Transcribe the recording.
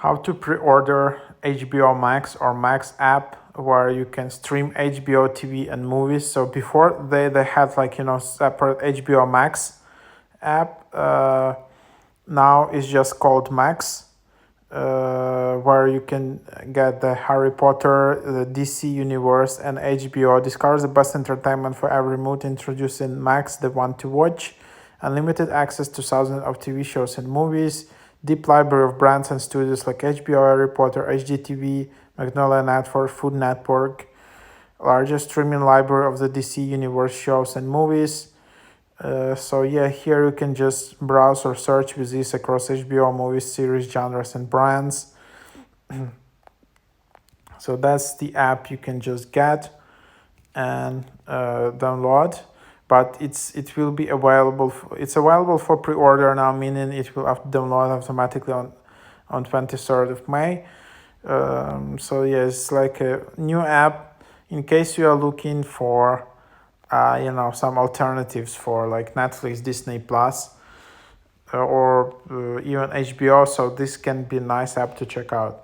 how to pre-order HBO Max or Max app where you can stream HBO TV and movies. So before they had like separate HBO Max app. Now it's just called Max, where you can get the Harry Potter, the DC universe, and HBO. Discover the best entertainment for every mood. Introducing Max, the one to watch. Unlimited access to thousands of TV shows and movies. Deep library of brands and studios like HBO, Harry Potter, HGTV, Magnolia Network, Food Network. Largest streaming library of the DC universe shows and movies. So yeah, here you can just browse or search with this across HBO movies, series, genres, and brands. So that's the app you can just get and download. But it will be available. It's available for pre-order now, meaning it will have to download automatically on 23rd of May. So yeah, it's like a new app in case you are looking for some alternatives for like Netflix, Disney Plus, or even HBO. So this can be a nice app to check out.